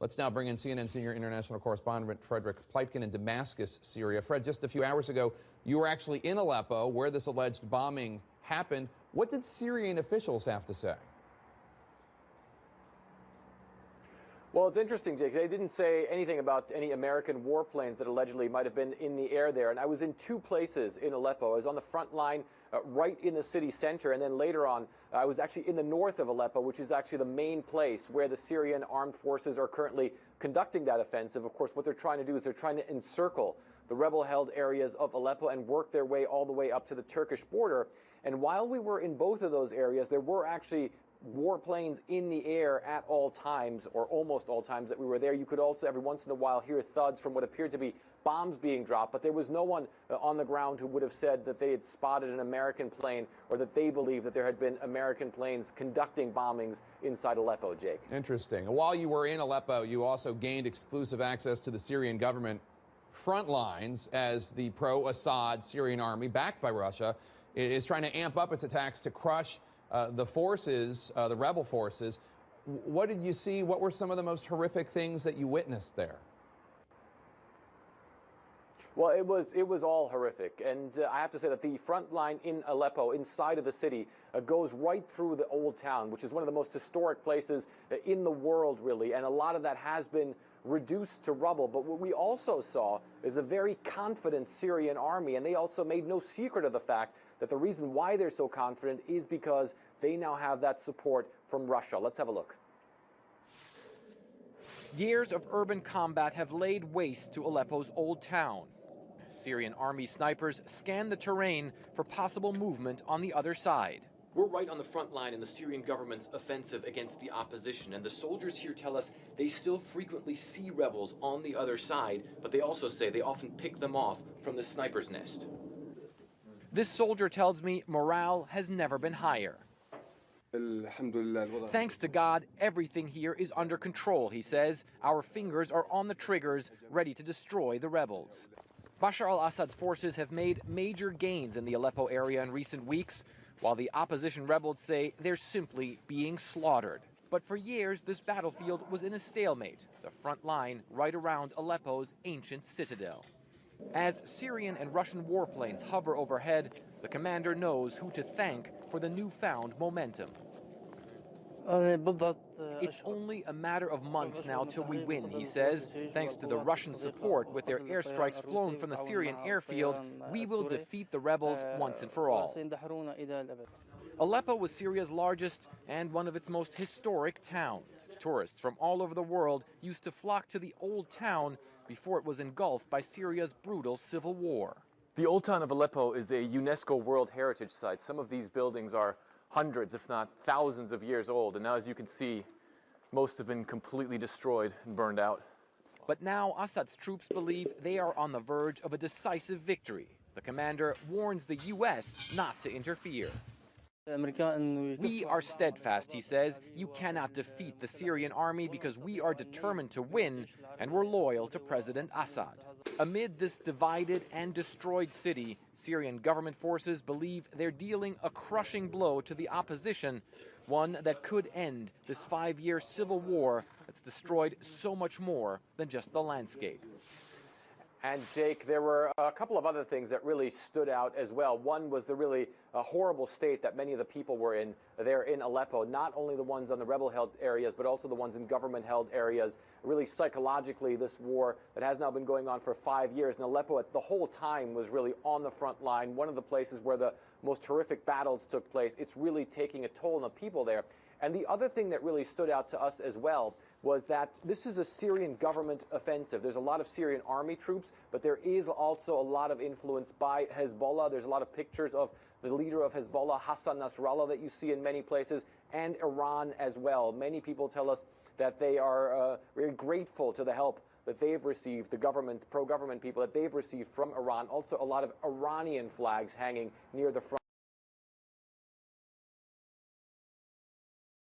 Let's now bring in CNN senior international correspondent Frederick Pleitgen in Damascus, Syria. Fred, just a few hours ago, you were actually in Aleppo where this alleged bombing happened. What did Syrian officials have to say? Well, it's interesting, Jake. They didn't say anything about any American warplanes that allegedly might have been in the air there. And I was in two places in Aleppo. I was on the front line right in the city center. And then later on, I was actually in the north of Aleppo, which is actually the main place where the Syrian armed forces are currently conducting that offensive. Of course, what they're trying to do is they're trying to encircle the rebel-held areas of Aleppo and work their way all the way up to the Turkish border. And while we were in both of those areas, there were actually warplanes in the air at all times, or almost all times that we were there. You could also every once in a while hear thuds from what appeared to be bombs being dropped, but there was no one on the ground who would have said that they had spotted an American plane or that they believed that there had been American planes conducting bombings inside Aleppo, Jake. Interesting. While you were in Aleppo, you also gained exclusive access to the Syrian government front lines as the pro-Assad Syrian army, backed by Russia, is trying to amp up its attacks to crush the forces, the rebel forces. What did you see? What were some of the most horrific things that you witnessed there? Well, it was all horrific, and I have to say that the front line in Aleppo, inside of the city, goes right through the old town, which is one of the most historic places in the world, really, and a lot of that has been reduced to rubble. But what we also saw is a very confident Syrian army, and they also made no secret of the fact that the reason why they're so confident is because they now have that support from Russia. Let's have a look. Years of urban combat have laid waste to Aleppo's old town. Syrian army snipers scan the terrain for possible movement on the other side. We're right on the front line in the Syrian government's offensive against the opposition, and the soldiers here tell us they still frequently see rebels on the other side, but they also say they often pick them off from the sniper's nest. This soldier tells me morale has never been higher. Thanks to God, everything here is under control, he says. Our fingers are on the triggers, ready to destroy the rebels. Bashar al-Assad's forces have made major gains in the Aleppo area in recent weeks, while the opposition rebels say they're simply being slaughtered. But for years, this battlefield was in a stalemate, the front line right around Aleppo's ancient citadel. As Syrian and Russian warplanes hover overhead, the commander knows who to thank for the newfound momentum. It's only a matter of months now till we win, he says. Thanks to the Russian support with their airstrikes flown from the Syrian airfield, we will defeat the rebels once and for all. Aleppo was Syria's largest and one of its most historic towns. Tourists from all over the world used to flock to the old town before it was engulfed by Syria's brutal civil war. The old town of Aleppo is a UNESCO World Heritage Site. Some of these buildings are hundreds, if not thousands of years old, and now, as you can see, most have been completely destroyed and burned out. But now Assad's troops believe they are on the verge of a decisive victory. The commander warns the U.S. not to interfere. We are steadfast, he says. You cannot defeat the Syrian army because we are determined to win, and we're loyal to President Assad. Amid this divided and destroyed city, Syrian government forces believe they're dealing a crushing blow to the opposition, one that could end this 5-year civil war that's destroyed so much more than just the landscape. And Jake, there were a couple of other things that really stood out as well. One was the really horrible state that many of the people were in there in Aleppo, not only the ones on the rebel-held areas, but also the ones in government-held areas. Really psychologically, this war that has now been going on for 5 years, and Aleppo at the whole time was really on the front line, one of the places where the most horrific battles took place. It's really taking a toll on the people there. And the other thing that really stood out to us as well was that this is a Syrian government offensive. There's a lot of Syrian army troops, but there is also a lot of influence by Hezbollah. There's a lot of pictures of the leader of Hezbollah, Hassan Nasrallah, that you see in many places, and Iran as well. Many people tell us that they are very grateful to the help that they've received, the government, pro-government people that they've received from Iran. Also, a lot of Iranian flags hanging near the front.